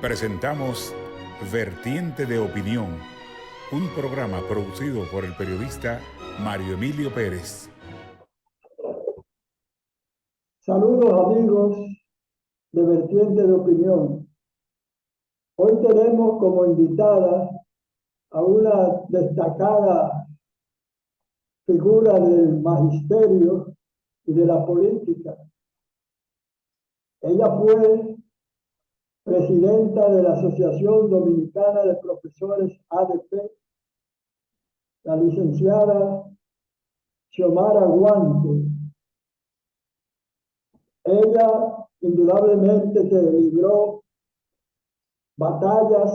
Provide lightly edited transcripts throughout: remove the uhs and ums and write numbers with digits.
Presentamos Vertiente de Opinión, un programa producido por el periodista Mario Emilio Pérez. Saludos amigos de Vertiente de Opinión. Hoy tenemos como invitada a una destacada figura del magisterio y de la política. Ella fue presidenta de la Asociación Dominicana de Profesores ADP, la licenciada Xiomara Guante. Ella indudablemente se libró batallas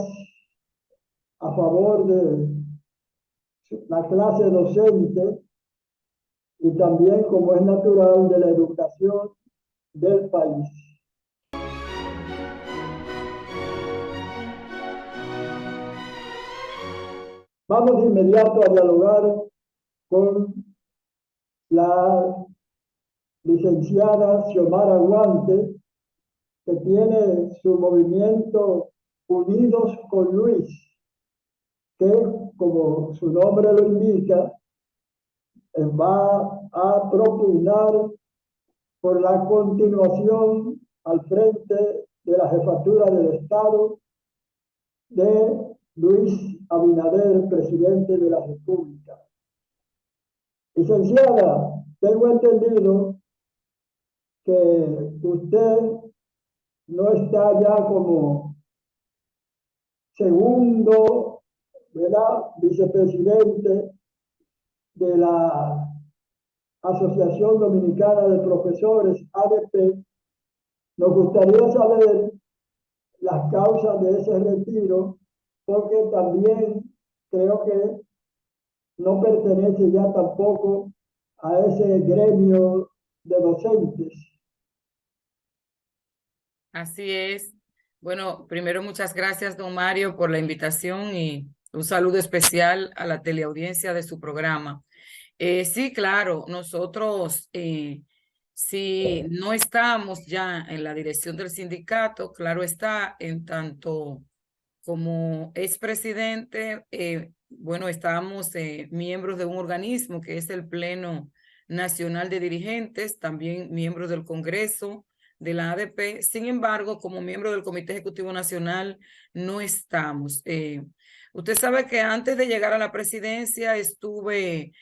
a favor de la clase docente y también, como es natural, de la educación del país. Vamos de inmediato a dialogar con la licenciada Xiomara Guante, que tiene su movimiento Unidos con Luis, que, como su nombre lo indica, va a propugnar por la continuación al frente de la jefatura del Estado de Luis Abinader, presidente de la República. Licenciada, tengo entendido que usted no está ya como segundo, ¿verdad?, vicepresidente de la Asociación Dominicana de Profesores, ADP. Nos gustaría saber las causas de ese retiro, porque también creo que no pertenece ya tampoco a ese gremio de docentes. Así es. Bueno, primero muchas gracias, don Mario, por la invitación y un saludo especial a la teleaudiencia de su programa. Sí, claro, nosotros, si no estamos ya en la dirección del sindicato, claro está, en tanto como expresidente, bueno, estamos miembros de un organismo que es el Pleno Nacional de Dirigentes, también miembros del Congreso de la ADP. Sin embargo, como miembro del Comité Ejecutivo Nacional, no estamos. Usted sabe que antes de llegar a la presidencia estuve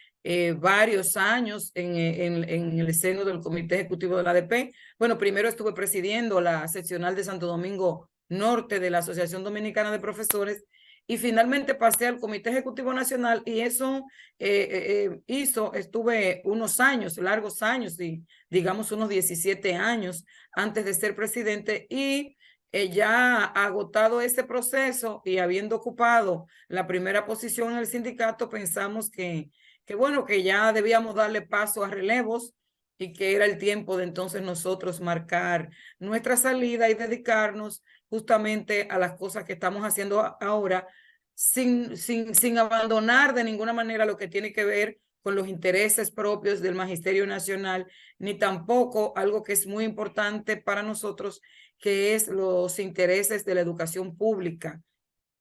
varios años en el seno del Comité Ejecutivo de la ADP. Bueno, primero estuve presidiendo la seccional de Santo Domingo Norte de la Asociación Dominicana de Profesores y finalmente pasé al Comité Ejecutivo Nacional y eso estuve unos años, largos años, y digamos unos 17 años antes de ser presidente y ya agotado ese proceso y habiendo ocupado la primera posición en el sindicato, pensamos que bueno, que ya debíamos darle paso a relevos y que era el tiempo de entonces nosotros marcar nuestra salida y dedicarnos justamente a las cosas que estamos haciendo ahora sin abandonar de ninguna manera lo que tiene que ver con los intereses propios del Magisterio Nacional, ni tampoco algo que es muy importante para nosotros, que es los intereses de la educación pública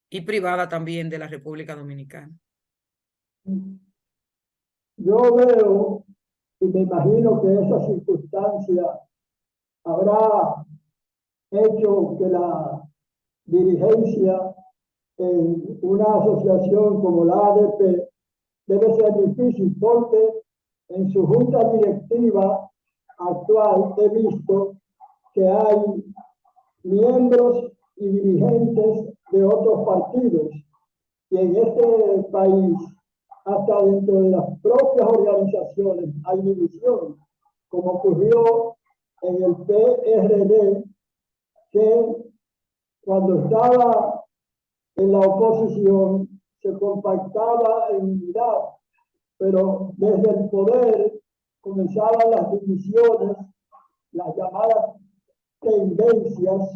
y privada también de la República Dominicana. Yo veo y me imagino que esa circunstancia habrá hecho que la dirigencia en una asociación como la ADP debe ser difícil, porque en su junta directiva actual he visto que hay miembros y dirigentes de otros partidos, y en este país, hasta dentro de las propias organizaciones, hay división, como ocurrió en el PRD, que cuando estaba en la oposición se compactaba en unidad, pero desde el poder comenzaban las divisiones, las llamadas tendencias,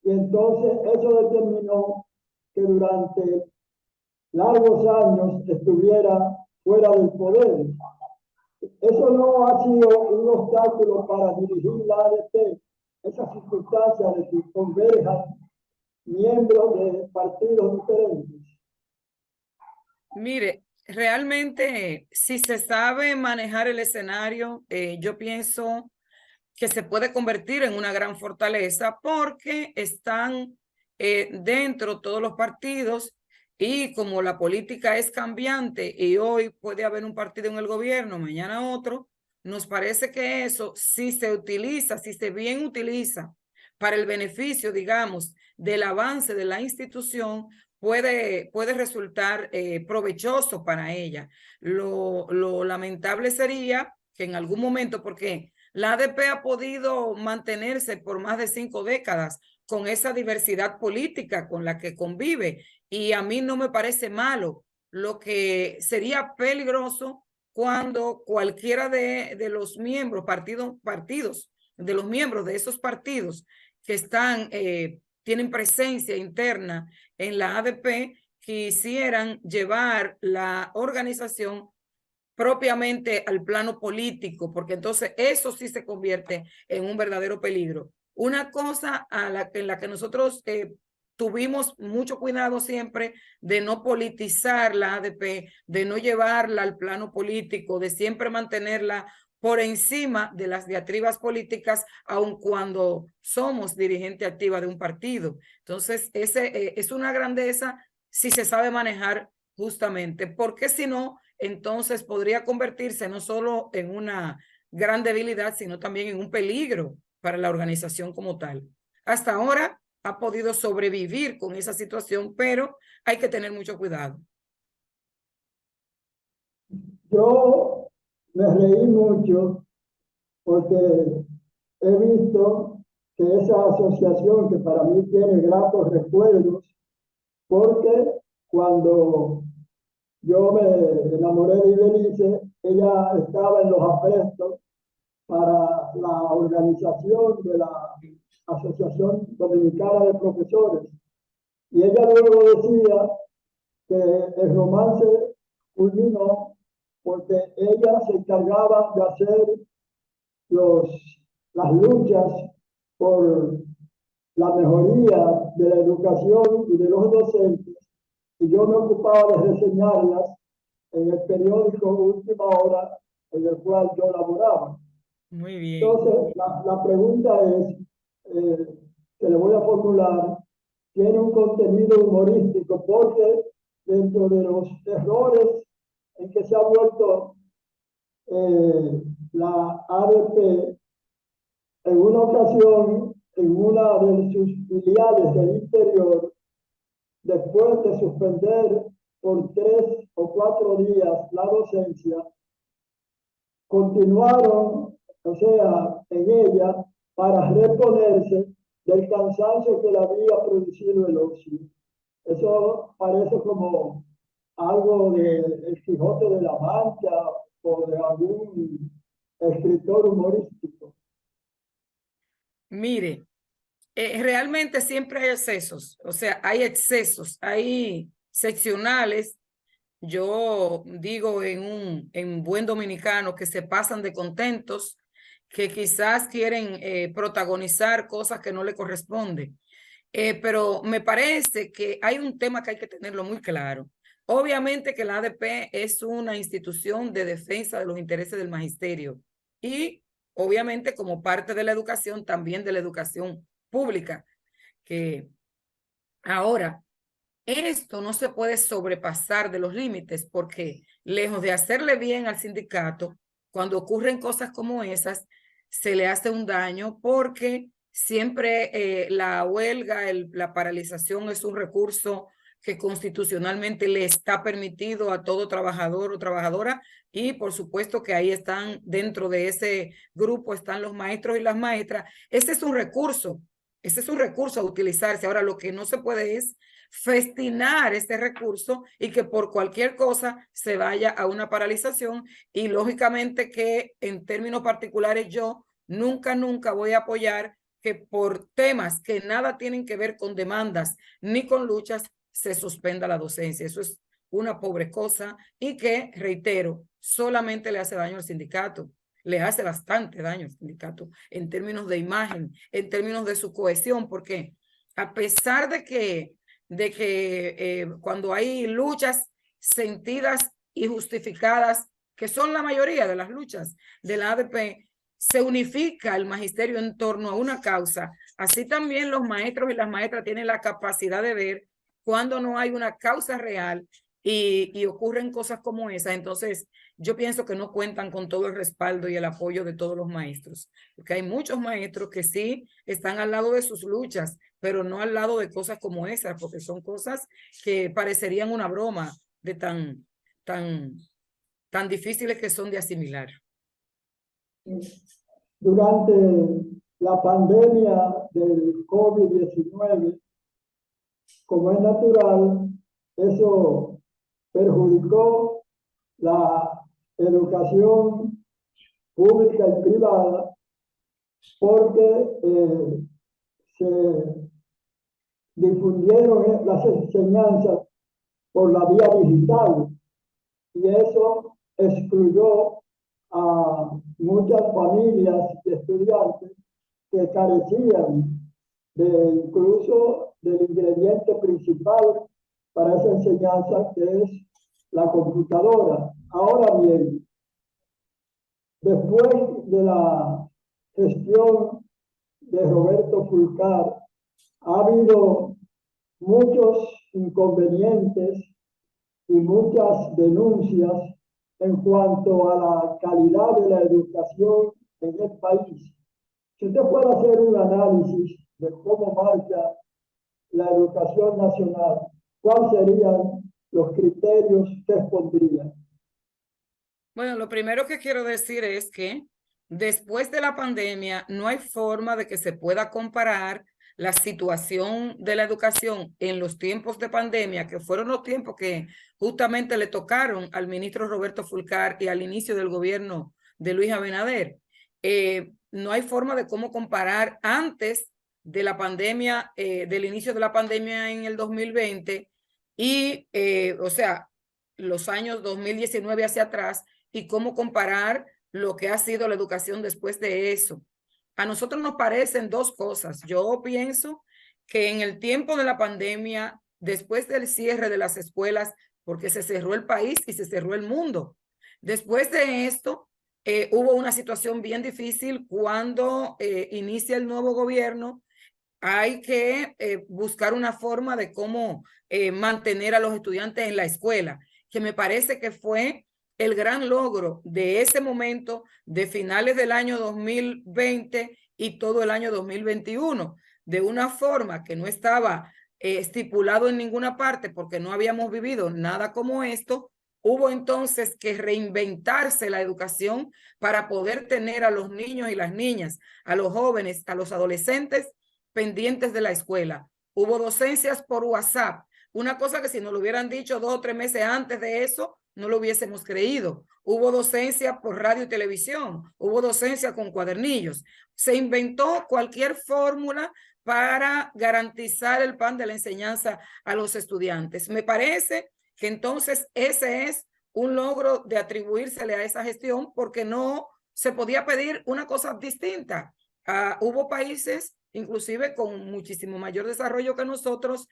y entonces eso determinó que durante largos años estuviera fuera del poder. Eso no ha sido un obstáculo para dirigir la ADP, esas circunstancias de que converjan miembros de partidos diferentes. Mire, realmente si se sabe manejar el escenario, yo pienso que se puede convertir en una gran fortaleza porque están dentro todos los partidos y como la política es cambiante y hoy puede haber un partido en el gobierno, mañana otro, nos parece que eso, si se utiliza, si se bien utiliza para el beneficio, digamos, del avance de la institución, puede resultar provechoso para ella. Lo lamentable sería que en algún momento, porque la ADP ha podido mantenerse por más de 5 décadas con esa diversidad política con la que convive y a mí no me parece malo. Lo que sería peligroso cuando cualquiera de los miembros, partidos, de los miembros de esos partidos que están, tienen presencia interna en la ADP, quisieran llevar la organización propiamente al plano político, porque entonces eso sí se convierte en un verdadero peligro. Una cosa en la que nosotros tuvimos mucho cuidado siempre de no politizar la ADP, de no llevarla al plano político, de siempre mantenerla por encima de las diatribas políticas, aun cuando somos dirigente activa de un partido. Entonces, ese es una grandeza si se sabe manejar justamente, porque si no, entonces podría convertirse no solo en una gran debilidad, sino también en un peligro para la organización como tal. Hasta ahora ha podido sobrevivir con esa situación, pero hay que tener mucho cuidado. Yo me reí mucho porque he visto que esa asociación, que para mí tiene gratos recuerdos, porque cuando yo me enamoré de Ibelice, ella estaba en los aprestos para la organización de la Asociación Dominicana de Profesores. Y ella luego decía que el romance culminó porque ella se encargaba de hacer las luchas por la mejoría de la educación y de los docentes, y yo me ocupaba de reseñarlas en el periódico Última Hora, en el cual yo laboraba. Muy bien. Entonces, la pregunta es, que le voy a formular, tiene un contenido humorístico, porque dentro de los errores en que se ha vuelto la ADP, en una ocasión, en una de sus filiales del interior, después de suspender por 3 o 4 días la docencia, continuaron, o sea, en ella, para reponerse del cansancio que le había producido el ocio. Eso parece como algo de El Quijote de la Mancha o de algún escritor humorístico. Mire, realmente siempre hay excesos, o sea, hay excesos, hay seccionales. Yo digo en buen dominicano que se pasan de contentos, que quizás quieren protagonizar cosas que no le corresponden. Pero me parece que hay un tema que hay que tenerlo muy claro. Obviamente que la ADP es una institución de defensa de los intereses del magisterio y obviamente como parte de la educación, también de la educación pública, que ahora esto no se puede sobrepasar de los límites porque lejos de hacerle bien al sindicato, cuando ocurren cosas como esas, se le hace un daño porque siempre la huelga, la paralización es un recurso que constitucionalmente le está permitido a todo trabajador o trabajadora y por supuesto que ahí están, dentro de ese grupo están los maestros y las maestras. Ese es un recurso a utilizarse. Ahora, lo que no se puede es festinar este recurso y que por cualquier cosa se vaya a una paralización y lógicamente que en términos particulares yo nunca voy a apoyar que por temas que nada tienen que ver con demandas ni con luchas se suspenda la docencia. Eso es una pobre cosa y que, reitero, solamente le hace daño al sindicato. Le hace bastante daño al sindicato en términos de imagen, en términos de su cohesión, porque a pesar de que cuando hay luchas sentidas y justificadas, que son la mayoría de las luchas de la ADP, se unifica el magisterio en torno a una causa. Así también los maestros y las maestras tienen la capacidad de ver cuando no hay una causa real y ocurren cosas como esas. Entonces, yo pienso que no cuentan con todo el respaldo y el apoyo de todos los maestros, porque hay muchos maestros que sí están al lado de sus luchas, pero no al lado de cosas como esas, porque son cosas que parecerían una broma de tan difíciles que son de asimilar. Durante la pandemia del COVID-19, como es natural, eso perjudicó la educación pública y privada porque se difundieron las enseñanzas por la vía digital y eso excluyó a muchas familias y estudiantes que carecían de incluso del ingrediente principal para esa enseñanza, que es la computadora. Ahora bien, después de la gestión de Roberto Fulcar, ha habido muchos inconvenientes y muchas denuncias en cuanto a la calidad de la educación en el país. Si usted fuera a hacer un análisis de cómo marcha la educación nacional, ¿cuáles serían los criterios que expondrían? Bueno, lo primero que quiero decir es que después de la pandemia no hay forma de que se pueda comparar la situación de la educación en los tiempos de pandemia, que fueron los tiempos que justamente le tocaron al ministro Roberto Fulcar y al inicio del gobierno de Luis Abinader. No hay forma de cómo comparar antes de la pandemia, del inicio de la pandemia en el 2020 y, o sea, los años 2019 hacia atrás, y cómo comparar lo que ha sido la educación después de eso. A nosotros nos parecen dos cosas. Yo pienso que en el tiempo de la pandemia, después del cierre de las escuelas, porque se cerró el país y se cerró el mundo, después de esto, hubo una situación bien difícil cuando inicia el nuevo gobierno. Hay que buscar una forma de cómo mantener a los estudiantes en la escuela, que me parece que fue el gran logro de ese momento, de finales del año 2020 y todo el año 2021, de una forma que no estaba estipulado en ninguna parte porque no habíamos vivido nada como esto. Hubo entonces que reinventarse la educación para poder tener a los niños y las niñas, a los jóvenes, a los adolescentes pendientes de la escuela. Hubo docencias por WhatsApp, una cosa que si nos lo hubieran dicho 2 o 3 meses antes de eso, no lo hubiésemos creído. Hubo docencia por radio y televisión, hubo docencia con cuadernillos. Se inventó cualquier fórmula para garantizar el pan de la enseñanza a los estudiantes. Me parece que entonces ese es un logro de atribuírsele a esa gestión, porque no se podía pedir una cosa distinta. Hubo países, inclusive con muchísimo mayor desarrollo que nosotros,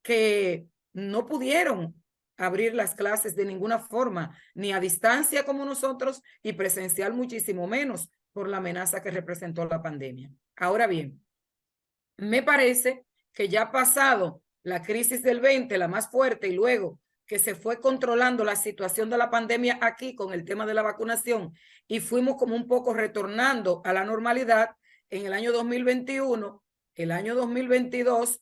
que no pudieron abrir las clases de ninguna forma, ni a distancia como nosotros y presencial muchísimo menos, por la amenaza que representó la pandemia. Ahora bien, me parece que ya pasado la crisis del 20, la más fuerte, y luego que se fue controlando la situación de la pandemia aquí con el tema de la vacunación y fuimos como un poco retornando a la normalidad en el año 2021, el año 2022,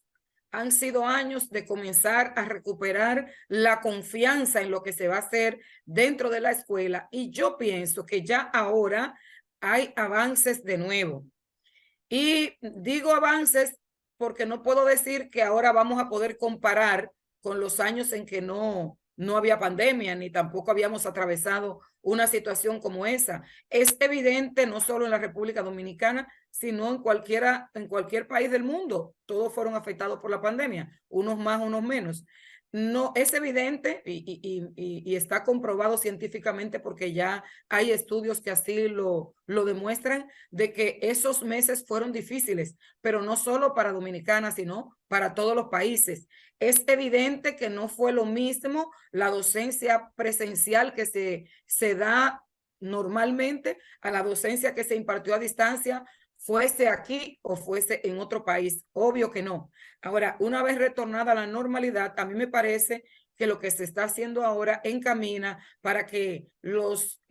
han sido años de comenzar a recuperar la confianza en lo que se va a hacer dentro de la escuela, y yo pienso que ya ahora hay avances de nuevo. Y digo avances porque no puedo decir que ahora vamos a poder comparar con los años en que no había pandemia, ni tampoco habíamos atravesado una situación como esa. Es evidente, no solo en la República Dominicana, sino en cualquier país del mundo. Todos fueron afectados por la pandemia, unos más, unos menos. no es evidente y está comprobado científicamente porque ya hay estudios que así lo demuestran, de que esos meses fueron difíciles, pero no solo para Dominicana, sino para todos los países. Es evidente que no fue lo mismo la docencia presencial que se da normalmente a la docencia que se impartió a distancia, fuese aquí o fuese en otro país. Obvio que no. Ahora, una vez retornada a la normalidad, a mí me parece que lo que se está haciendo ahora encamina para que los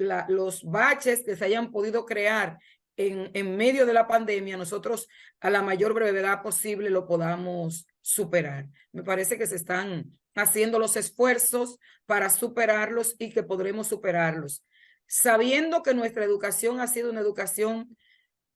baches que se hayan podido crear en medio de la pandemia, nosotros a la mayor brevedad posible lo podamos superar. Me parece que se están haciendo los esfuerzos para superarlos y que podremos superarlos, sabiendo que nuestra educación ha sido una educación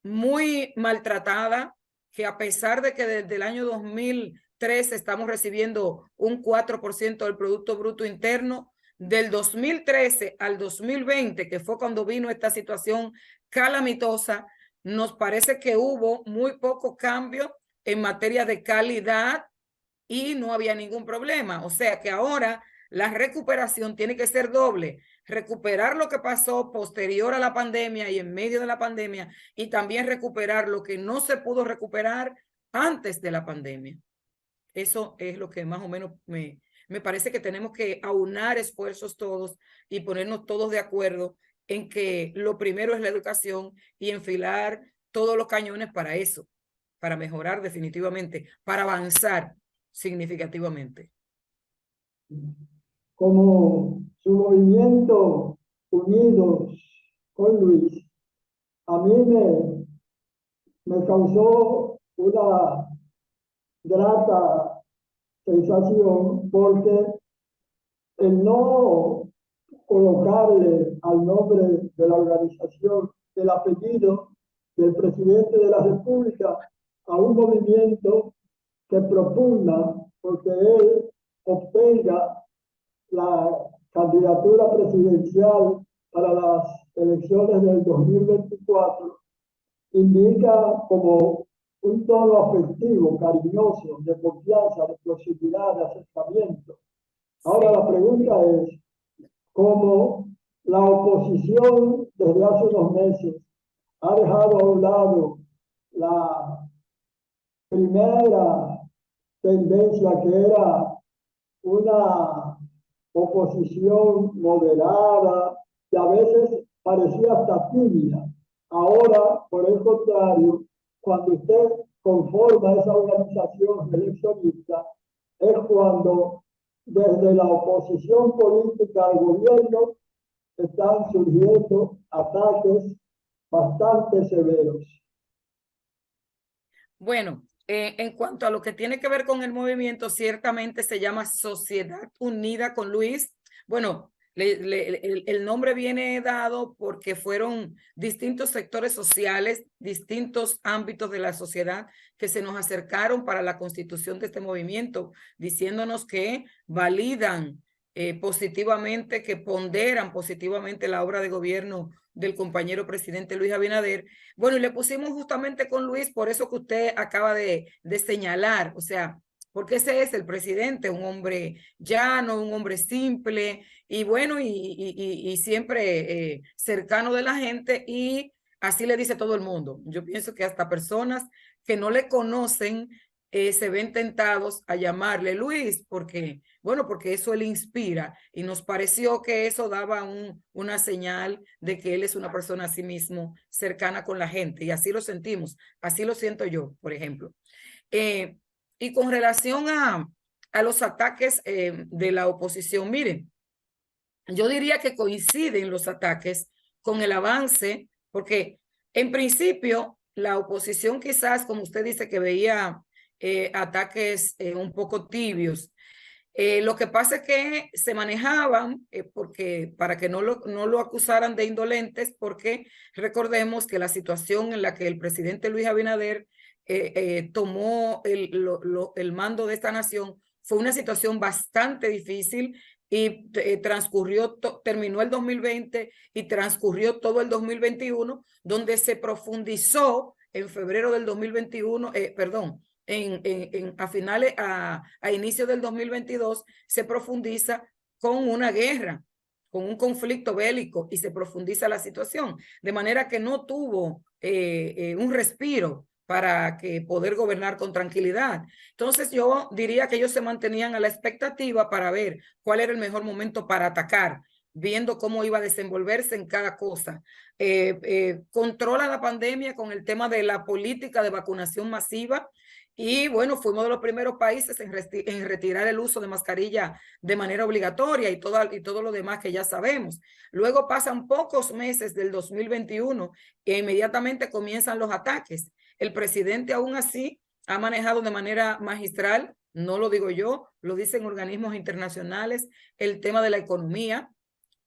muy maltratada, que a pesar de que desde el año 2013 estamos recibiendo un 4% del Producto Bruto Interno, del 2013 al 2020, que fue cuando vino esta situación calamitosa, nos parece que hubo muy poco cambio en materia de calidad y no había ningún problema. O sea que ahora la recuperación tiene que ser doble: recuperar lo que pasó posterior a la pandemia y en medio de la pandemia, y también recuperar lo que no se pudo recuperar antes de la pandemia. Eso es lo que más o menos me parece que tenemos que aunar esfuerzos todos y ponernos todos de acuerdo en que lo primero es la educación y enfilar todos los cañones para eso, para mejorar definitivamente, para avanzar significativamente. Como su movimiento Unidos con Luis, a mí me causó una grata sensación, porque el no colocarle al nombre de la organización el apellido del presidente de la República a un movimiento que propugna porque él obtenga la candidatura presidencial para las elecciones del 2024, indica como un tono afectivo, cariñoso, de confianza, de proximidad, de acercamiento. Ahora la pregunta es, ¿cómo la oposición desde hace unos meses ha dejado a un lado la primera tendencia, que era una oposición moderada, que a veces parecía hasta tímida? Ahora, por el contrario, cuando usted conforma esa organización eleccionista, es cuando desde la oposición política al gobierno están surgiendo ataques bastante severos. Bueno, en cuanto a lo que tiene que ver con el movimiento, ciertamente se llama Sociedad Unida con Luis. Bueno, el nombre viene dado porque fueron distintos sectores sociales, distintos ámbitos de la sociedad que se nos acercaron para la constitución de este movimiento, diciéndonos que validan positivamente, que ponderan positivamente la obra de gobierno del compañero presidente Luis Abinader. Bueno, y le pusimos justamente con Luis por eso que usted acaba de señalar, o sea, porque ese es el presidente, un hombre llano, un hombre simple y bueno, y siempre cercano de la gente, y así le dice todo el mundo. Yo pienso que hasta personas que no le conocen se ven tentados a llamarle Luis, porque, bueno, porque eso le inspira, y nos pareció que eso daba una señal de que él es una persona a sí mismo cercana con la gente, y así lo sentimos, así lo siento yo, por ejemplo. Y con relación a los ataques de la oposición, miren, yo diría que coinciden los ataques con el avance, porque en principio la oposición quizás, como usted dice, que veía ataques un poco tibios. Lo que pasa es que se manejaban porque para que no lo acusaran de indolentes, porque recordemos que la situación en la que el presidente Luis Abinader tomó el mando de esta nación fue una situación bastante difícil, y terminó el 2020 y transcurrió todo el 2021, donde se profundizó en febrero del 2021, a finales, a inicios del 2022, se profundiza con una guerra, con un conflicto bélico, y se profundiza la situación, de manera que no tuvo un respiro para que poder gobernar con tranquilidad. Entonces yo diría que ellos se mantenían a la expectativa para ver cuál era el mejor momento para atacar, viendo cómo iba a desenvolverse en cada cosa. Controla la pandemia con el tema de la política de vacunación masiva, y bueno, fuimos de los primeros países en retirar el uso de mascarilla de manera obligatoria y todo lo demás que ya sabemos. Luego pasan pocos meses del 2021 e inmediatamente comienzan los ataques. El presidente aún así ha manejado de manera magistral, no lo digo yo, lo dicen organismos internacionales, el tema de la economía,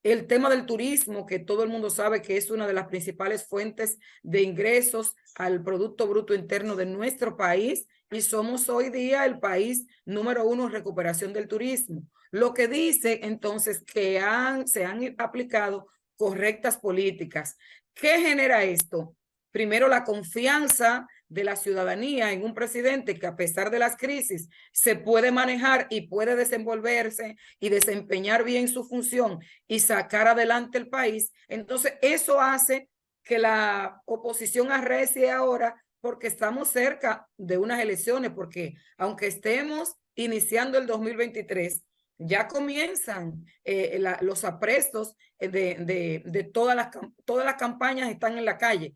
el tema del turismo, que todo el mundo sabe que es una de las principales fuentes de ingresos al Producto Bruto Interno de nuestro país, y somos hoy día el país número 1 en recuperación del turismo. Lo que dice entonces que se han aplicado correctas políticas. ¿Qué genera esto? Primero, la confianza de la ciudadanía en un presidente que, a pesar de las crisis, se puede manejar y puede desenvolverse y desempeñar bien su función y sacar adelante el país. Entonces eso hace que la oposición arrecie ahora, porque estamos cerca de unas elecciones, porque aunque estemos iniciando el 2023, ya comienzan los aprestos de todas las campañas, están en la calle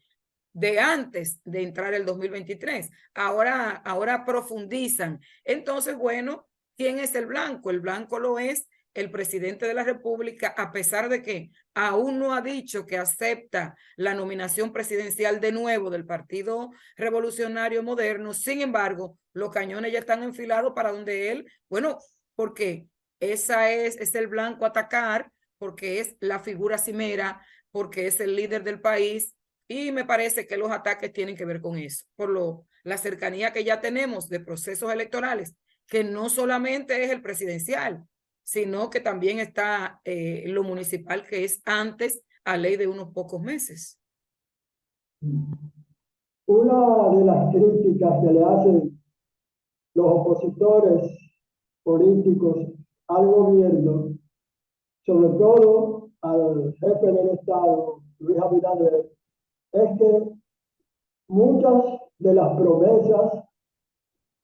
de antes de entrar el 2023. Ahora profundizan. Entonces, bueno, ¿quién es el blanco? El blanco lo es el presidente de la República, a pesar de que aún no ha dicho que acepta la nominación presidencial de nuevo del Partido Revolucionario Moderno. Sin embargo, los cañones ya están enfilados para donde él, bueno, porque es el blanco a atacar, porque es la figura cimera, porque es el líder del país. Y me parece que los ataques tienen que ver con eso, por la cercanía que ya tenemos de procesos electorales, que no solamente es el presidencial, sino que también está lo municipal, que es antes a ley de unos pocos meses. Una de las críticas que le hacen los opositores políticos al gobierno, sobre todo al jefe del Estado, Luis Abinader, es que muchas de las promesas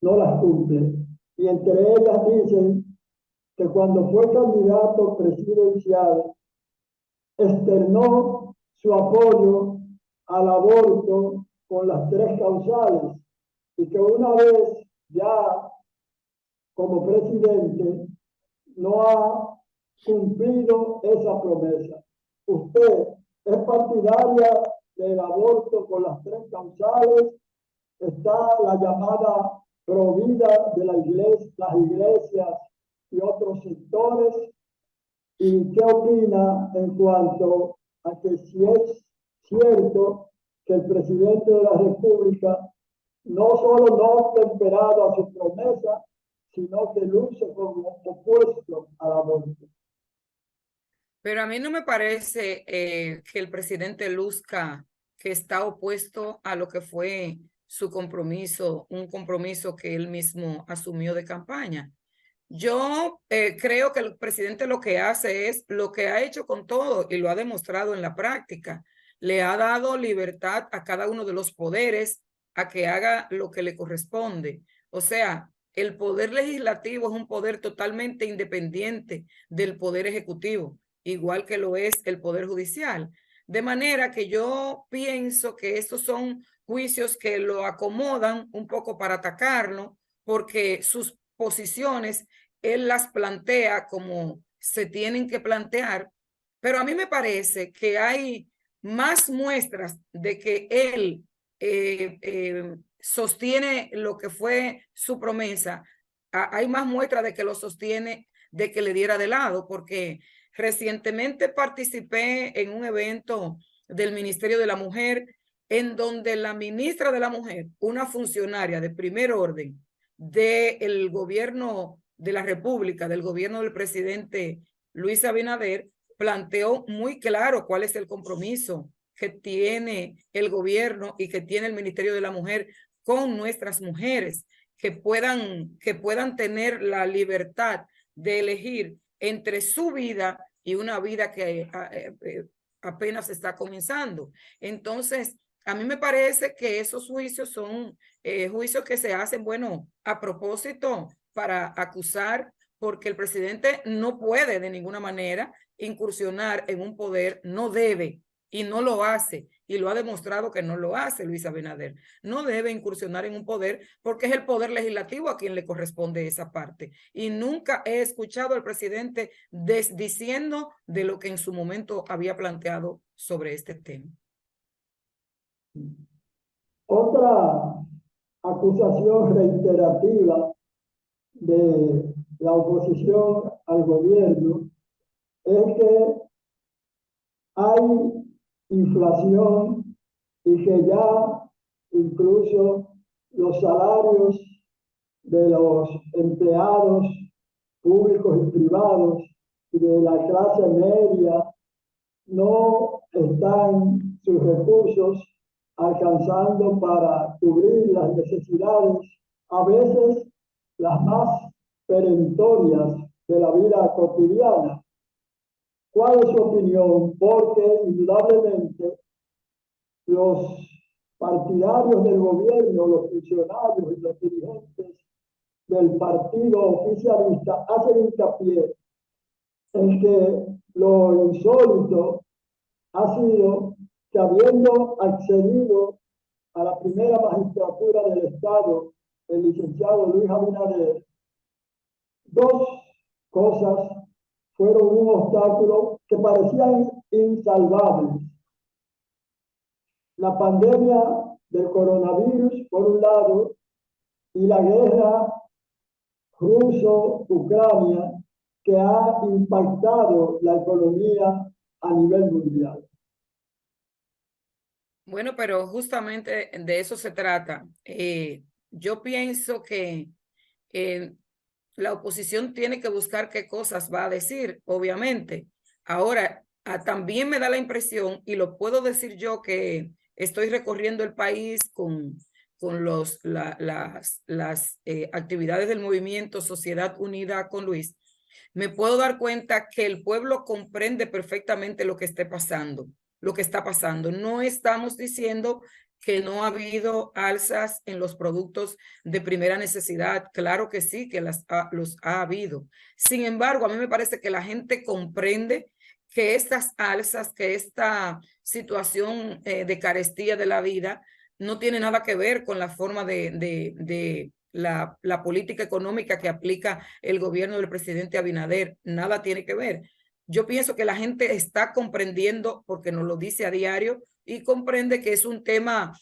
no las cumple. Y entre ellas dicen que cuando fue candidato presidencial externó su apoyo al aborto con las 3 causales, y que una vez ya como presidente no ha cumplido esa promesa. ¿Usted es partidaria del aborto con las 3 causales? Está la llamada provida de las iglesias y otros sectores. ¿Y qué opina en cuanto a que si es cierto que el presidente de la República no solo no ha temperado a su promesa, sino que luce como opuesto al aborto? Pero a mí no me parece que el presidente luzca que está opuesto a lo que fue su compromiso, un compromiso que él mismo asumió de campaña. Yo creo que el presidente lo que hace es lo que ha hecho con todo, y lo ha demostrado en la práctica. Le ha dado libertad a cada uno de los poderes a que haga lo que le corresponde. O sea, el poder legislativo es un poder totalmente independiente del poder ejecutivo, igual que lo es el poder judicial. De manera que yo pienso que estos son juicios que lo acomodan un poco para atacarlo, porque sus posiciones él las plantea como se tienen que plantear, pero a mí me parece que hay más muestras de que él sostiene lo que fue su promesa. Hay más muestras de que lo sostiene, de que le diera de lado, porque recientemente participé en un evento del Ministerio de la Mujer, en donde la ministra de la Mujer, una funcionaria de primer orden del gobierno de la República, del gobierno del presidente Luis Abinader, planteó muy claro cuál es el compromiso que tiene el gobierno y que tiene el Ministerio de la Mujer con nuestras mujeres. que puedan tener la libertad de elegir entre su vida y una vida que apenas está comenzando. Entonces, a mí me parece que esos juicios son juicios que se hacen, bueno, a propósito para acusar, porque el presidente no puede de ninguna manera incursionar en un poder, no debe y no lo hace, y lo ha demostrado que no lo hace Luis Abinader. No debe incursionar en un poder porque es el poder legislativo a quien le corresponde esa parte. Y nunca he escuchado al presidente diciendo de lo que en su momento había planteado sobre este tema. Otra acusación reiterativa de la oposición al gobierno es que hay inflación y que ya incluso los salarios de los empleados públicos y privados y de la clase media no están sus recursos alcanzando para cubrir las necesidades, a veces las más perentorias de la vida cotidiana. ¿Cuál es su opinión? Porque indudablemente los partidarios del gobierno, los funcionarios y los dirigentes del partido oficialista hacen hincapié en que lo insólito ha sido que, habiendo accedido a la primera magistratura del Estado el licenciado Luis Abinader, dos cosas fueron un obstáculo que parecían insalvables. La pandemia del coronavirus, por un lado, y la guerra ruso-ucrania, que ha impactado la economía a nivel mundial. Bueno, pero justamente de eso se trata. Yo pienso que la oposición tiene que buscar qué cosas va a decir, obviamente. Ahora, también me da la impresión, y lo puedo decir yo, que estoy recorriendo el país con las actividades del movimiento Sociedad Unida con Luis. Me puedo dar cuenta que el pueblo comprende perfectamente lo que está pasando. No estamos diciendo que no ha habido alzas en los productos de primera necesidad. Claro que sí, que los ha habido. Sin embargo, a mí me parece que la gente comprende que estas alzas, que esta situación de carestía de la vida no tiene nada que ver con la forma de la política económica que aplica el gobierno del presidente Abinader. Nada tiene que ver. Yo pienso que la gente está comprendiendo, porque nos lo dice a diario, y comprende que es un tema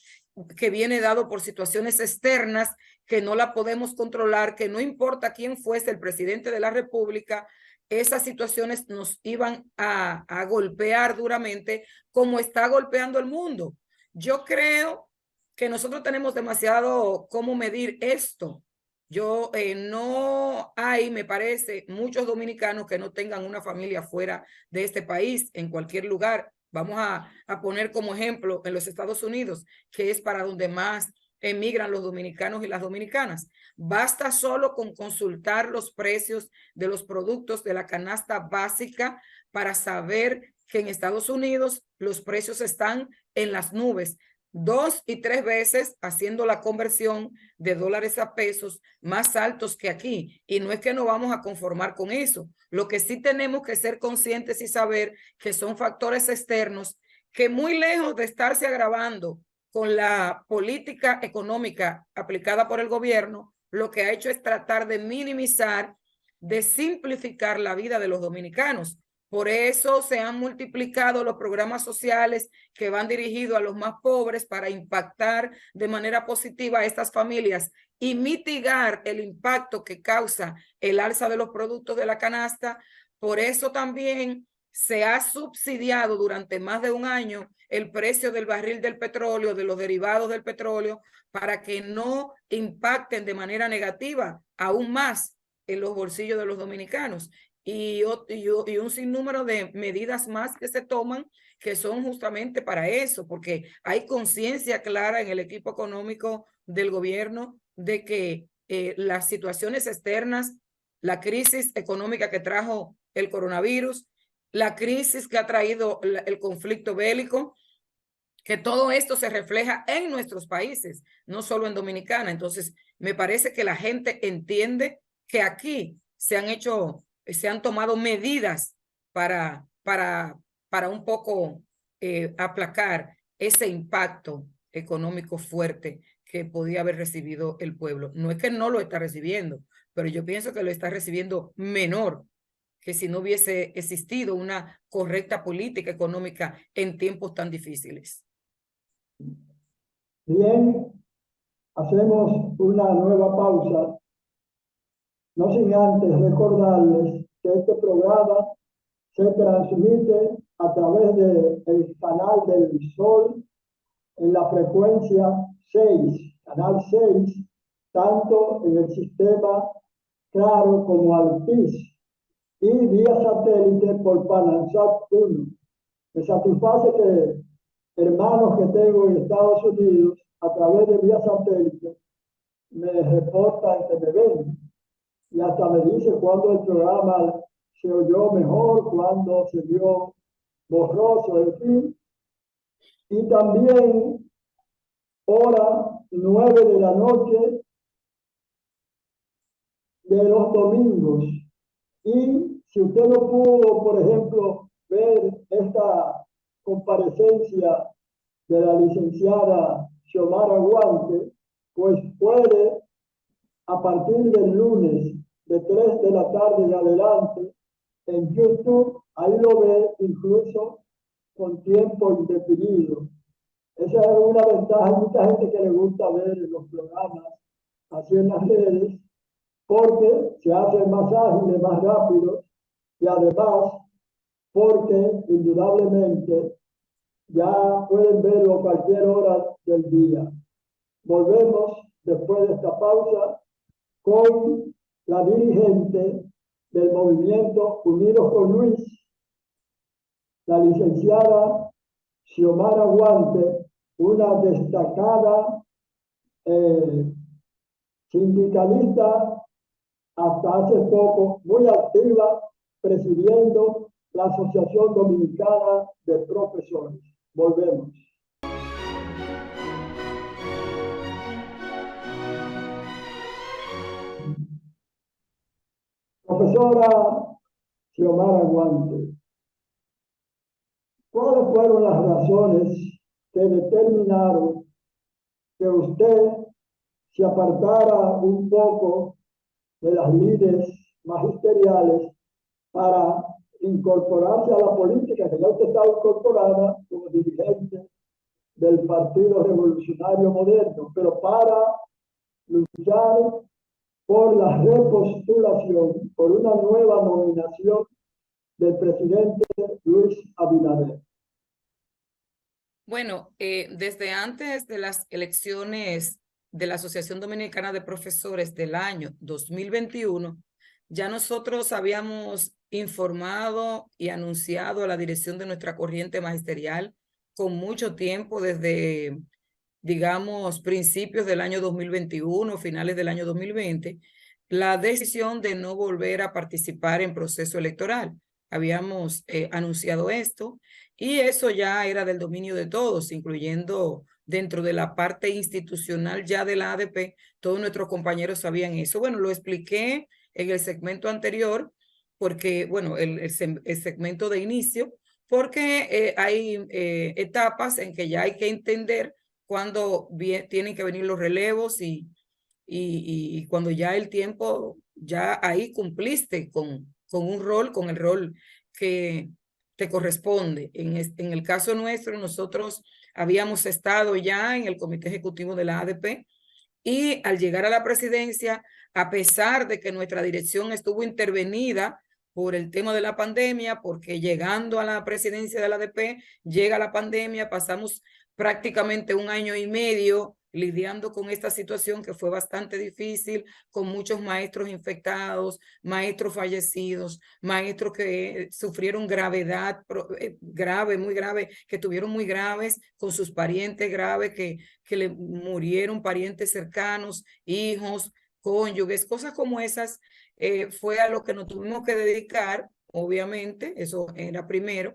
que viene dado por situaciones externas que no la podemos controlar, que no importa quién fuese el presidente de la República, esas situaciones nos iban a golpear duramente, como está golpeando el mundo. Yo creo que nosotros tenemos demasiado cómo medir esto. No hay, me parece, muchos dominicanos que no tengan una familia fuera de este país, en cualquier lugar. Vamos a poner como ejemplo en los Estados Unidos, que es para donde más emigran los dominicanos y las dominicanas. Basta solo con consultar los precios de los productos de la canasta básica para saber que en Estados Unidos los precios están en las nubes. 2 y 3 veces haciendo la conversión de dólares a pesos más altos que aquí. Y no es que nos vamos a conformar con eso. Lo que sí tenemos que ser conscientes y saber que son factores externos que, muy lejos de estarse agravando con la política económica aplicada por el gobierno, lo que ha hecho es tratar de minimizar, de simplificar la vida de los dominicanos. Por eso se han multiplicado los programas sociales que van dirigidos a los más pobres para impactar de manera positiva a estas familias y mitigar el impacto que causa el alza de los productos de la canasta. Por eso también se ha subsidiado durante más de un año el precio del barril del petróleo, de los derivados del petróleo, para que no impacten de manera negativa aún más en los bolsillos de los dominicanos. Y un sinnúmero de medidas más que se toman que son justamente para eso, porque hay conciencia clara en el equipo económico del gobierno de que las situaciones externas, la crisis económica que trajo el coronavirus, la crisis que ha traído el conflicto bélico, que todo esto se refleja en nuestros países, no solo en Dominicana. Entonces, me parece que la gente entiende que aquí se han tomado medidas para un poco aplacar ese impacto económico fuerte que podía haber recibido el pueblo. No es que no lo está recibiendo, pero yo pienso que lo está recibiendo menor que si no hubiese existido una correcta política económica en tiempos tan difíciles. Bien, hacemos una nueva pausa, no sin antes recordarles que este programa se transmite a través del canal del Sol en la frecuencia 6, canal 6, tanto en el sistema Claro como Altiz, y vía satélite por Panansat 1. Me satisface que hermanos que tengo en Estados Unidos, a través de vía satélite, me reportan que me ven y hasta me dice cuando el programa se oyó mejor, cuando se vio borroso, en fin. Y también hora 9 de la noche de los domingos. Y si usted no pudo, por ejemplo, ver esta comparecencia de la licenciada Xiomara Guante, pues puede, a partir del lunes de 3 de la tarde en adelante, en YouTube, ahí lo ve incluso con tiempo indefinido. Esa es una ventaja. Hay mucha gente que le gusta ver los programas así en las redes, porque se hacen más ágiles, más rápidos, y además porque indudablemente ya pueden verlo a cualquier hora del día. Volvemos después de esta pausa con la dirigente del movimiento Unidos con Luis, la licenciada Xiomara Guante, una destacada sindicalista, hasta hace poco muy activa, presidiendo la Asociación Dominicana de Profesores. Volvemos. Profesora Xiomara Guante, ¿cuáles fueron las razones que determinaron que usted se apartara un poco de las lides magisteriales para incorporarse a la política, que ya usted está incorporada como dirigente del Partido Revolucionario Moderno, pero para luchar por la repostulación, por una nueva nominación del presidente Luis Abinader? Bueno, desde antes de las elecciones de la Asociación Dominicana de Profesores del año 2021, ya nosotros habíamos informado y anunciado a la dirección de nuestra corriente magisterial con mucho tiempo, desde, digamos, principios del año 2021, finales del año 2020, la decisión de no volver a participar en proceso electoral. Habíamos anunciado esto y eso ya era del dominio de todos, incluyendo dentro de la parte institucional ya de la ADP, todos nuestros compañeros sabían eso. Bueno, lo expliqué en el segmento anterior, porque, bueno, el segmento de inicio, porque hay etapas en que ya hay que entender cuándo tienen que venir los relevos y cuando ya el tiempo, ya ahí cumpliste con un rol, con el rol que te corresponde. En el caso nuestro, nosotros habíamos estado ya en el comité ejecutivo de la ADP y al llegar a la presidencia, a pesar de que nuestra dirección estuvo intervenida por el tema de la pandemia, porque llegando a la presidencia de la ADP, llega la pandemia, pasamos prácticamente un año y medio lidiando con esta situación que fue bastante difícil, con muchos maestros infectados, maestros fallecidos, maestros que sufrieron gravedad grave, muy grave, que tuvieron muy graves con sus parientes graves, que le murieron parientes cercanos, hijos, cónyuges, cosas como esas, fue a lo que nos tuvimos que dedicar, obviamente, eso era primero.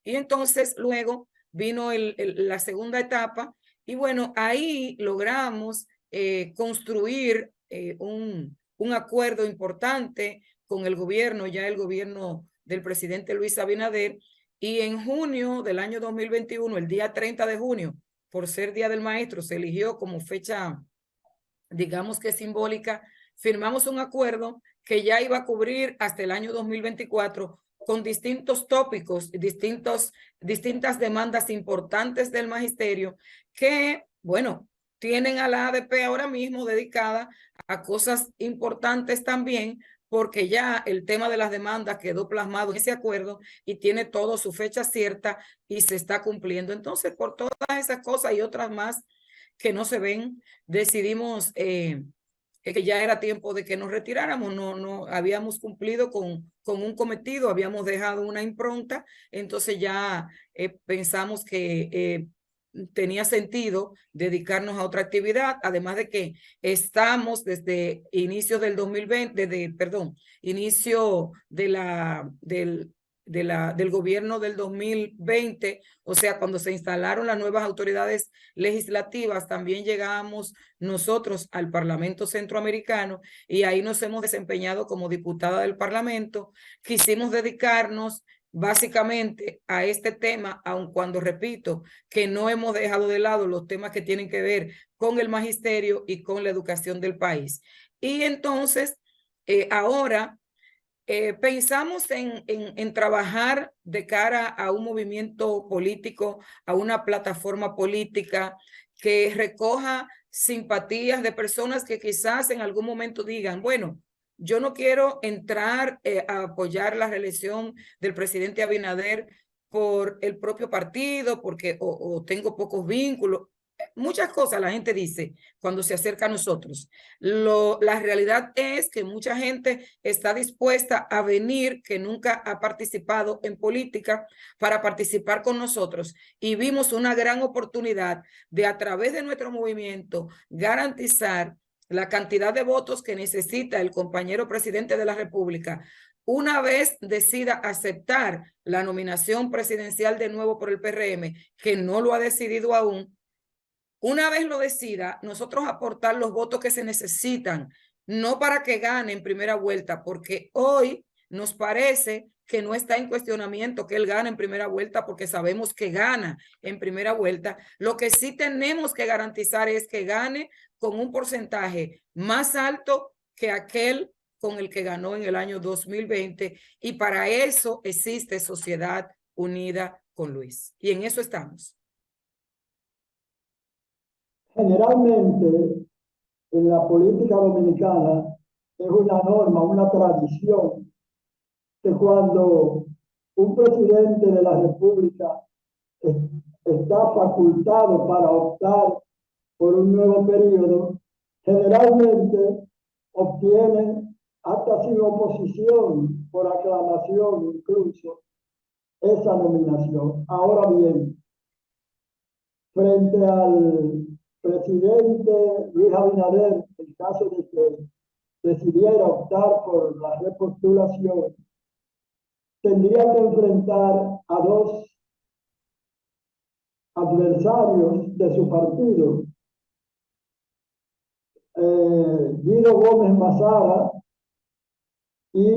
Y entonces luego vino la segunda etapa y bueno, ahí logramos construir un acuerdo importante con el gobierno, ya el gobierno del presidente Luis Abinader, y en junio del año 2021, el día 30 de junio, por ser Día del Maestro, se eligió como fecha, digamos que simbólica, firmamos un acuerdo que ya iba a cubrir hasta el año 2024 con distintos tópicos, distintas demandas importantes del magisterio que, bueno, tienen a la ADP ahora mismo dedicada a cosas importantes también, porque ya el tema de las demandas quedó plasmado en ese acuerdo y tiene todo su fecha cierta y se está cumpliendo. Entonces, por todas esas cosas y otras más que no se ven, decidimos que ya era tiempo de que nos retiráramos. No habíamos cumplido con un cometido, habíamos dejado una impronta, entonces ya pensamos que tenía sentido dedicarnos a otra actividad, además de que estamos desde inicio del 2020, inicio del gobierno del 2020, o sea, cuando se instalaron las nuevas autoridades legislativas, también llegamos nosotros al Parlamento Centroamericano y ahí nos hemos desempeñado como diputada del Parlamento. Quisimos dedicarnos básicamente a este tema, aun cuando repito que no hemos dejado de lado los temas que tienen que ver con el magisterio y con la educación del país. Y entonces, ahora pensamos en trabajar de cara a un movimiento político, a una plataforma política que recoja simpatías de personas que quizás en algún momento digan, bueno, yo no quiero entrar a apoyar la reelección del presidente Abinader por el propio partido, porque o tengo pocos vínculos. Muchas cosas la gente dice cuando se acerca a nosotros. La realidad es que mucha gente está dispuesta a venir que nunca ha participado en política para participar con nosotros y vimos una gran oportunidad de a través de nuestro movimiento garantizar la cantidad de votos que necesita el compañero presidente de la República una vez decida aceptar la nominación presidencial de nuevo por el PRM, que no lo ha decidido aún. Una vez lo decida, nosotros aportar los votos que se necesitan, no para que gane en primera vuelta, porque hoy nos parece que no está en cuestionamiento que él gane en primera vuelta, porque sabemos que gana en primera vuelta. Lo que sí tenemos que garantizar es que gane con un porcentaje más alto que aquel con el que ganó en el año 2020, y para eso existe Sociedad Unida con Luis. Y en eso estamos. Generalmente, en la política dominicana es una norma, una tradición, que cuando un presidente de la República está facultado para optar por un nuevo periodo, generalmente obtiene, hasta sin oposición, por aclamación incluso, esa nominación. Ahora bien, frente al presidente Luis Abinader, en caso de que decidiera optar por la repostulación, tendría que enfrentar a dos adversarios de su partido, Guido Gómez Mazara y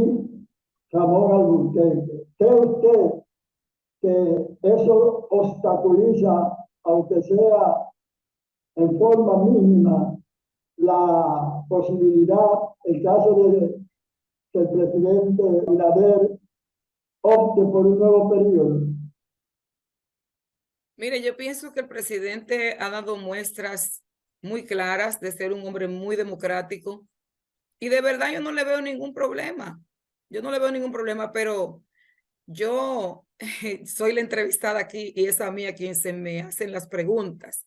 Ramón Alburquerque. ¿Cree usted que eso obstaculiza, aunque sea en forma mínima, la posibilidad, en caso de que el presidente Abinader opte por un nuevo periodo? Mire, yo pienso que el presidente ha dado muestras muy claras de ser un hombre muy democrático y de verdad yo no le veo ningún problema. Yo no le veo ningún problema, pero yo soy la entrevistada aquí y es a mí a quien se me hacen las preguntas.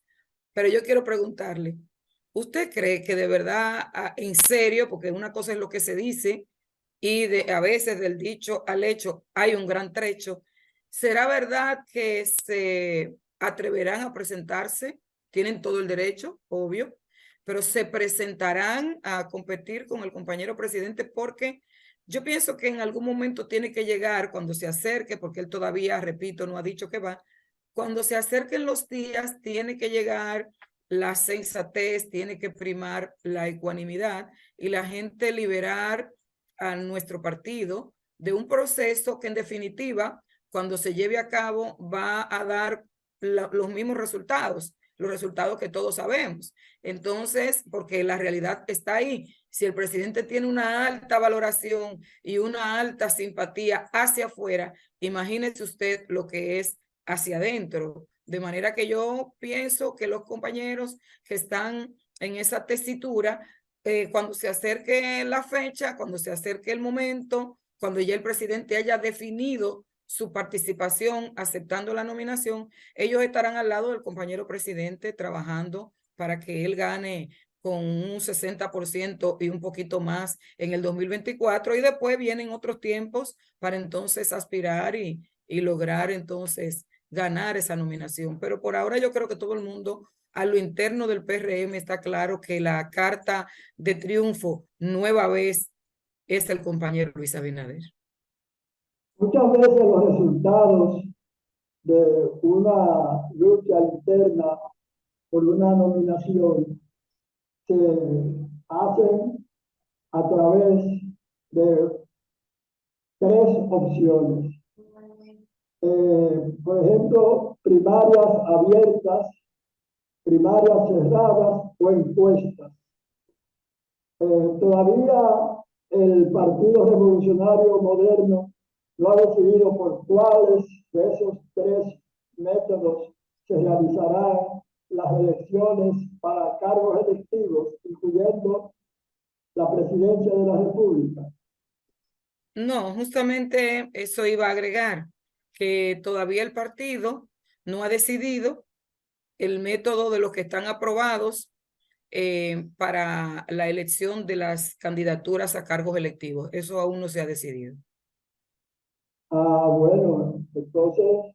Pero yo quiero preguntarle, ¿usted cree que de verdad, en serio, porque una cosa es lo que se dice y a veces del dicho al hecho hay un gran trecho, será verdad que se atreverán a presentarse? Tienen todo el derecho, obvio, pero se presentarán a competir con el compañero presidente porque yo pienso que en algún momento tiene que llegar cuando se acerque, porque él todavía, repito, no ha dicho que va, cuando se acerquen los días tiene que llegar la sensatez, tiene que primar la ecuanimidad y la gente liberar a nuestro partido de un proceso que en definitiva, cuando se lleve a cabo, va a dar los mismos resultados, los resultados que todos sabemos. Entonces, porque la realidad está ahí. Si el presidente tiene una alta valoración y una alta simpatía hacia afuera, imagínese usted lo que es hacia adentro. De manera que yo pienso que los compañeros que están en esa tesitura, cuando se acerque la fecha, cuando se acerque el momento, cuando ya el presidente haya definido su participación aceptando la nominación, ellos estarán al lado del compañero presidente trabajando para que él gane con un 60% y un poquito más en el 2024 y después vienen otros tiempos para entonces aspirar y lograr entonces ganar esa nominación. Pero por ahora yo creo que todo el mundo a lo interno del PRM está claro que la carta de triunfo nueva vez es el compañero Luis Abinader. Muchas veces los resultados de una lucha interna por una nominación se hacen a través de tres opciones. Por ejemplo, primarias abiertas, primarias cerradas o encuestas. Todavía el Partido Revolucionario Moderno no ha decidido por cuáles de esos tres métodos se realizarán las elecciones para cargos electivos, incluyendo la presidencia de la República. No, justamente eso iba a agregar, que todavía el partido no ha decidido el método de los que están aprobados para la elección de las candidaturas a cargos electivos. Eso aún no se ha decidido. Bueno, entonces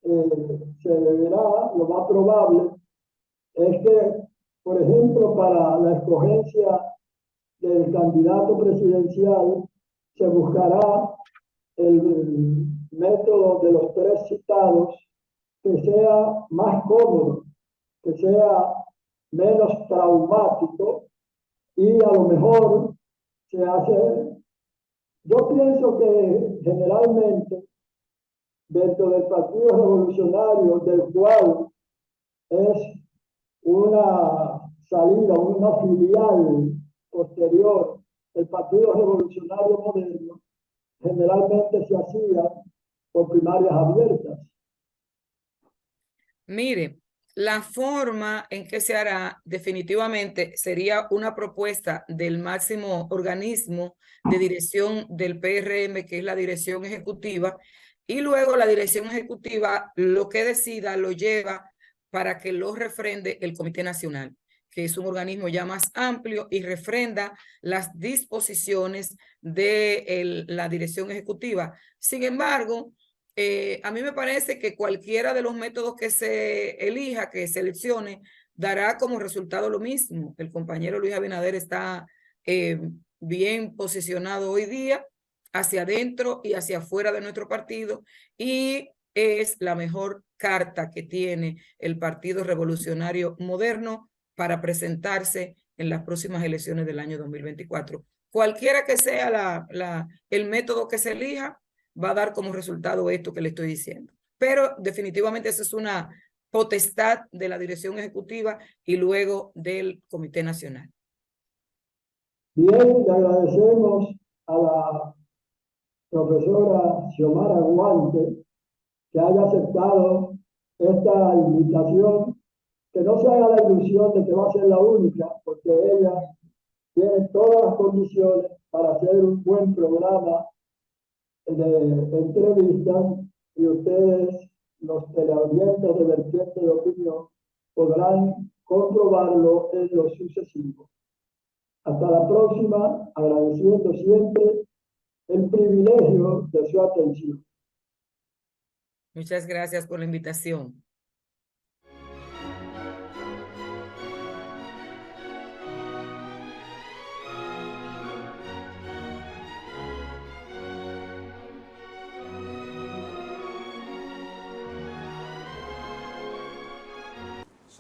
se deberá, lo más probable es que, por ejemplo, para la escogencia del candidato presidencial, se buscará el método de los tres citados que sea más cómodo, que sea menos traumático y a lo mejor se hace. Yo pienso que generalmente dentro del Partido Revolucionario, del cual es una salida, una filial posterior del Partido Revolucionario Moderno, generalmente se hacía por primarias abiertas. Mire, la forma en que se hará definitivamente sería una propuesta del máximo organismo de dirección del PRM, que es la dirección ejecutiva, y luego la dirección ejecutiva lo que decida lo lleva para que lo refrende el Comité Nacional, que es un organismo ya más amplio y refrenda las disposiciones de la dirección ejecutiva. Sin embargo, a mí me parece que cualquiera de los métodos que se elija, que seleccione, dará como resultado lo mismo. El compañero Luis Abinader está bien posicionado hoy día hacia adentro y hacia afuera de nuestro partido y es la mejor carta que tiene el Partido Revolucionario Moderno para presentarse en las próximas elecciones del año 2024. Cualquiera que sea el método que se elija, va a dar como resultado esto que le estoy diciendo. Pero definitivamente esa es una potestad de la dirección ejecutiva y luego del Comité Nacional. Bien, le agradecemos a la profesora Xiomara Guante que haya aceptado esta invitación, que no se haga la ilusión de que va a ser la única, porque ella tiene todas las condiciones para hacer un buen programa de entrevistas y ustedes, los teleaudientes de Vertiente de Opinión, podrán comprobarlo en lo sucesivo. Hasta la próxima, agradeciendo siempre el privilegio de su atención. Muchas gracias por la invitación.